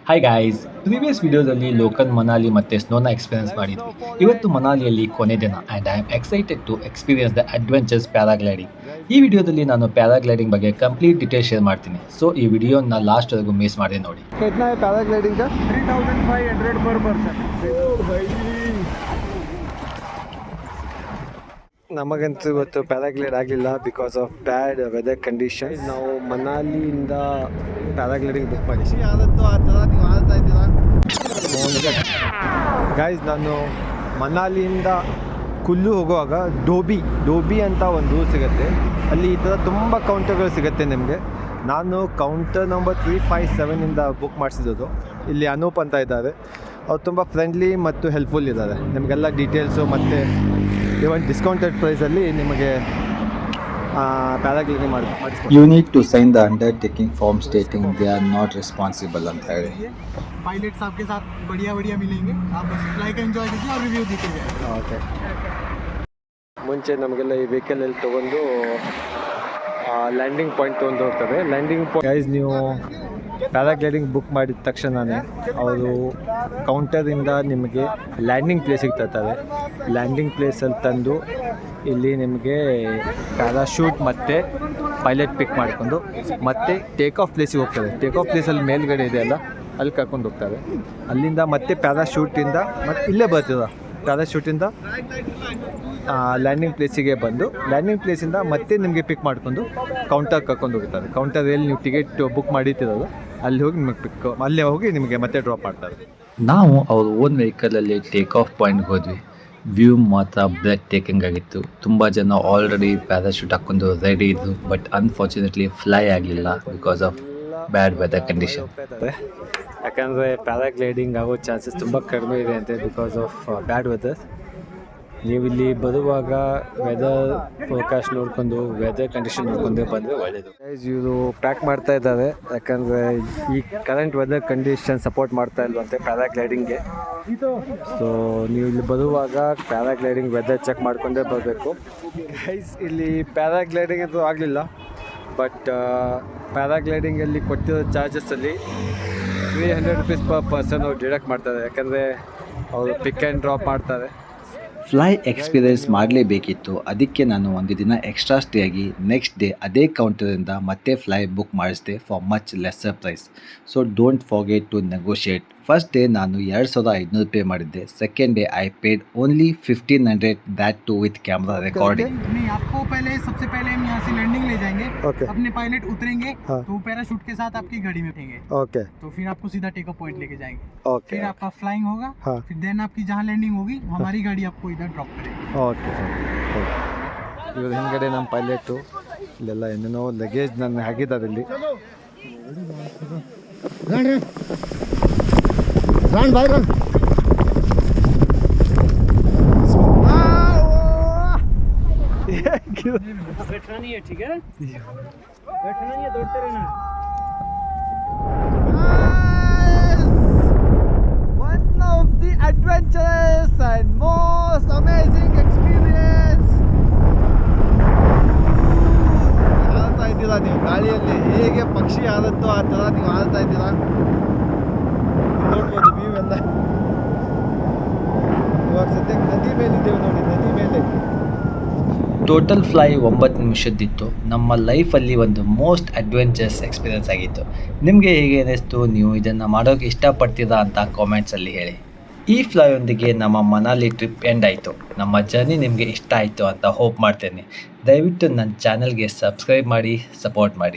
Hi guys, previous ವಿಡಿಯೋದಲ್ಲಿ local Manali ಮತ್ತು ಸ್ನೋನ ಎಕ್ಸ್ಪೀರಿಯನ್ಸ್ ಮಾಡಿದ್ವಿ. ಇವತ್ತು ಮನಾಲಿಯಲ್ಲಿ ಕೊನೆ ದಿನ and I am excited to experience the adventures paragliding. ಈ ವಿಡಿಯೋದಲ್ಲಿ ನಾನು ಪ್ಯಾರಾಗ್ಲೈಡಿಂಗ್ ಬಗ್ಗೆ ಕಂಪ್ಲೀಟ್ ಡೀಟೇಲ್ಸ್ ಶೇರ್ ಮಾಡ್ತೀನಿ. ಸೊ ಈ ವಿಡಿಯೋನ ಲಾಸ್ಟ್ವರೆಗೂ ಮಿಸ್ ಮಾಡಿ ನೋಡಿ. कितना है पैराग्लाइडिंग का? 3500 पर पर्सन. ನಮಗಂತೂ ಇವತ್ತು ಪ್ಯಾರಾಗ್ಲೈಡ್ ಆಗಲಿಲ್ಲ because of bad weather condition. ನಾವು ಮನಾಲಿಯಿಂದ ಪ್ಯಾರಾಗ್ಲೈಡಿಂಗ್ ಬುಕ್ ಮಾಡಿದ್ವಿ. ಆದತ್ತು ಆ ಥರ ನೀವು ಆಡ್ತಾ ಇದ್ದೀರಾ? ಗೈಸ್, ನಾನು ಮನಾಲಿಯಿಂದ ಕುಲ್ಲು ಹೋಗುವಾಗ ಡೋಬಿ ಅಂತ ಒಂದು ಊರು ಸಿಗುತ್ತೆ. ಅಲ್ಲಿ ಈ ಥರ ತುಂಬ ಕೌಂಟರ್ಗಳು ಸಿಗುತ್ತೆ ನಿಮಗೆ. ನಾನು ಕೌಂಟರ್ ನಂಬರ್ 357ಇಂದ ಬುಕ್ ಮಾಡಿಸಿದ್ದು. ಇಲ್ಲಿ ಅನೂಪ್ ಅಂತ ಇದ್ದಾರೆ. ಅವ್ರು ತುಂಬ ಫ್ರೆಂಡ್ಲಿ ಮತ್ತು ಹೆಲ್ಪ್ಫುಲ್ ಇದ್ದಾರೆ. ನಿಮಗೆಲ್ಲ ಡೀಟೇಲ್ಸು ಮತ್ತು ಇವನ್ ಡಿಸ್ಕೌಂಟೆಡ್ ಪ್ರೈಸಲ್ಲಿ ನಿಮಗೆ ಪ್ಯಾರಾಗ್ಲೈಡಿಂಗ್ ಮಾಡಿಸ್ಕೊಂಡು. You need to sign the undertaking form stating they are not responsible ಅಂತ ಹೇಳಿ. पायलट्स आपके साथ बढ़िया मिलेंगे. आप बस फ्लाई का एंजॉय कीजिए और रिव्यू देते जाए. ಓಕೆ, ಮುಂಚೆ ನಮಗೆಲ್ಲ ಈ ವೆಹಿಕಲಲ್ಲಿ ತೊಗೊಂಡು ಲ್ಯಾಂಡಿಂಗ್ ಪಾಯಿಂಟ್ ತೊಗೊಂಡು ಹೋಗ್ತದೆ. ಲ್ಯಾಂಡಿಂಗ್ ಪಾಯಿಂಟ್ ಗೈಸ್, ನೀವು ಪ್ಯಾರಾಗ್ಲೈಡಿಂಗ್ ಬುಕ್ ಮಾಡಿದ ತಕ್ಷಣವೇ ಅವರು ಕೌಂಟರಿಂದ ನಿಮಗೆ ಲ್ಯಾಂಡಿಂಗ್ ಪ್ಲೇಸಿಗೆ ತರ್ತಾರೆ. ಲ್ಯಾಂಡಿಂಗ್ ಪ್ಲೇಸಲ್ಲಿ ತಂದು ಇಲ್ಲಿ ನಿಮಗೆ ಪ್ಯಾರಾಶೂಟ್ ಮತ್ತು ಪೈಲಟ್ ಪಿಕ್ ಮಾಡಿಕೊಂಡು ಮತ್ತೆ ಟೇಕ್ ಆಫ್ ಪ್ಲೇಸಿಗೆ ಹೋಗ್ತಾರೆ. ಟೇಕ್ ಆಫ್ ಪ್ಲೇಸಲ್ಲಿ ಮೇಲ್ಗಡೆ ಇದೆ ಅಲ್ಲ, ಅಲ್ಲಿ ಕರ್ಕೊಂಡು ಹೋಗ್ತಾರೆ. ಅಲ್ಲಿಂದ ಮತ್ತೆ ಪ್ಯಾರಾಶೂಟಿಂದ ಮತ್ತೆ ಇಲ್ಲೇ ಬರ್ತಿದ ಪ್ಯಾರಾಶೂಟಿಂದ ಲ್ಯಾಂಡಿಂಗ್ ಪ್ಲೇಸಿಗೆ ಬಂದು ಲ್ಯಾಂಡಿಂಗ್ ಪ್ಲೇಸಿಂದ ಮತ್ತೆ ನಿಮಗೆ ಪಿಕ್ ಮಾಡಿಕೊಂಡು ಕೌಂಟರ್ ಕರ್ಕೊಂಡು ಹೋಗ್ತಾರೆ. ಕೌಂಟರಲ್ಲಿ ನೀವು ಟಿಕೆಟ್ ಬುಕ್ ಮಾಡಿರ್ತಿರೋದು ಅಲ್ಲಿ ಹೋಗಿ ನಿಮಗೆ ಅಲ್ಲೇ ಹೋಗಿ ನಿಮಗೆ ಮತ್ತೆ ಡ್ರಾಪ್ ಮಾಡ್ತಾರೆ. ನಾವು ಅವ್ರ ಓನ್ ವೆಹಿಕಲಲ್ಲಿ ಟೇಕ್ ಆಫ್ ಪಾಯಿಂಟ್ಗೆ ಹೋದ್ವಿ. ವ್ಯೂ ಮಾತ್ರ ಬ್ರೆತ್ ಟೇಕಿಂಗ್ ಆಗಿತ್ತು. ತುಂಬ ಜನ ಆಲ್ರೆಡಿ ಪ್ಯಾರಾಶೂಟ್ ಹಾಕ್ಕೊಂಡು ರೆಡಿ ಇದ್ರು, ಬಟ್ ಅನ್ಫಾರ್ಚುನೇಟ್ಲಿ ಫ್ಲೈ ಆಗಲಿಲ್ಲ because of bad weather condition. ಯಾಕಂದರೆ ಪ್ಯಾರಾಗ್ಲೈಡಿಂಗ್ ಆಗೋ ಚಾನ್ಸಸ್ ತುಂಬ ಕಡಿಮೆ ಇದೆ ಅಂತೆ ಬಿಕಾಸ್ ಆಫ್ ಬ್ಯಾಡ್ ವೆದರ್. ನೀವು ಇಲ್ಲಿ ಬರುವಾಗ ವೆದರ್ ಫೋರ್ಕಾಸ್ಟ್ ನೋಡ್ಕೊಂಡು ವೆದರ್ ಕಂಡೀಷನ್ ನೋಡ್ಕೊಂಡೇ ಬಂದರೆ ಒಳ್ಳೆಯದು. ಇವರು ಪ್ಯಾಕ್ ಮಾಡ್ತಾ ಇದ್ದಾರೆ ಯಾಕಂದರೆ ಈ ಕರೆಂಟ್ ವೆದರ್ ಕಂಡೀಷನ್ ಸಪೋರ್ಟ್ ಮಾಡ್ತಾ ಇಲ್ವಂತೆ ಪ್ಯಾರಾಗ್ಲೈಡಿಂಗ್ಗೆ. ಸೊ ನೀವು ಇಲ್ಲಿ ಬರುವಾಗ ಪ್ಯಾರಾಗ್ಲೈಡಿಂಗ್ ವೆದರ್ ಚೆಕ್ ಮಾಡ್ಕೊಂಡೇ ಬರಬೇಕು. ಗೈಸ್, ಇಲ್ಲಿ ಪ್ಯಾರಾಗ್ಲೈಡಿಂಗ್ ಅಂತೂ ಆಗಲಿಲ್ಲ, ಬಟ್ ಪ್ಯಾರಾಗ್ಲೈಡಿಂಗಲ್ಲಿ ಕೊಟ್ಟಿರೋ ಚಾರ್ಜಸ್ಸಲ್ಲಿ 300 rupees ಪರ್ ಪರ್ಸನ್ ಅವ್ರು ಡಿಡಕ್ಟ್ ಮಾಡ್ತಾರೆ. ಯಾಕಂದರೆ ಅವರು ಪಿಕ್ ಆ್ಯಂಡ್ ಡ್ರಾಪ್ ಮಾಡ್ತಾರೆ. ಫ್ಲೈ ಎಕ್ಸ್ಪೀರಿಯನ್ಸ್ ಮಾಡಲೇಬೇಕಿತ್ತು. ಅದಕ್ಕೆ ನಾನು ಒಂದು ದಿನ ಎಕ್ಸ್ಟ್ರಾ ಸ್ಟೇ ಆಗಿ ನೆಕ್ಸ್ಟ್ ಡೇ ಅದೇ ಕೌಂಟರಿಂದ ಮತ್ತೆ ಫ್ಲೈ ಬುಕ್ ಮಾಡಿಸಿದೆ for much lesser price. So don't forget to negotiate. First day ನಾನು 2500 ಪೇ ಮಾಡಿದ್ದೆ. Second day I paid only 1500, that too with camera recording. नहीं, आपको पहले सबसे पहले हम यहाँ से लैंडिंग ले जाएंगे. Okay. अपने पायलट उतरेंगे हाँ. तो पैराशूट के साथ आपकी गाड़ी में बैठेंगे. ಓಕೆ तो फिर आपको सीधा टेक ऑफ पॉइंट लेके जाएंगे. ಓಕೆ फिर आपका फ्लाइंग होगा. हाँ. फिर देन आपकी जहाँ लैंडिंग होगी हमारी गाड़ी आपको इधर ड्रॉप करेगी. ಓಕೆ ಇವ್ರ ಹಿಂದ್ಗಡೆ ನಮ್ಮ ಪೈಲಟು ಇಲ್ಲೆಲ್ಲ ಏನೇನೋ ಲಗೇಜ್ ನನ್ನ ಹಾಕಿದ್ದಾರೆ ಇಲ್ಲಿ. बैठना नहीं है, ठीक है? बैठना नहीं है, दौड़ते रहना. One of the adventurous and most amazing experience. ಆಡ್ತಾ ಇದ್ದೀರಾ ನೀವು ಗಾಳಿಯಲ್ಲಿ, ಹೇಗೆ ಪಕ್ಷಿ ಆದತ್ತೋ ಆ ಥರ ನೀವು ಆಡ್ತಾ ಇದ್ದೀರಾ. ನೋಡ್ಬೋದು ವ್ಯೂ ಎಲ್ಲ. ಇವಾಗ ಸದ್ಯಕ್ಕೆ ನದಿ ಮೇಲಿದ್ದೇವೆ ನೋಡಿ, ನದಿ ಮೇಲೆ. Total fly 9 ನಿಮಿಷದ್ದಿತ್ತು. ನಮ್ಮ ಲೈಫಲ್ಲಿ ಒಂದು ಮೋಸ್ಟ್ ಅಡ್ವೆಂಚರ್ಸ್ ಎಕ್ಸ್ಪೀರಿಯನ್ಸ್ ಆಗಿತ್ತು. ನಿಮಗೆ ಹೇಗೆ ಅನ್ನಿಸ್ತು? ನೀವು ಇದನ್ನು ಮಾಡೋಕ್ಕೆ ಇಷ್ಟಪಡ್ತೀರಾ ಅಂತ ಕಾಮೆಂಟ್ಸಲ್ಲಿ ಹೇಳಿ. ಈ ಫ್ಲೈಯೊಂದಿಗೆ ನಮ್ಮ ಮನಾಲಿ ಟ್ರಿಪ್ ಎಂಡ್ ಆಯಿತು. ನಮ್ಮ ಜರ್ನಿ ನಿಮಗೆ ಇಷ್ಟ ಆಯಿತು ಅಂತ ಹೋಪ್ ಮಾಡ್ತೇನೆ. ದಯವಿಟ್ಟು ನನ್ನ ಚಾನಲ್ಗೆ ಸಬ್ಸ್ಕ್ರೈಬ್ ಮಾಡಿ, ಸಪೋರ್ಟ್ ಮಾಡಿ.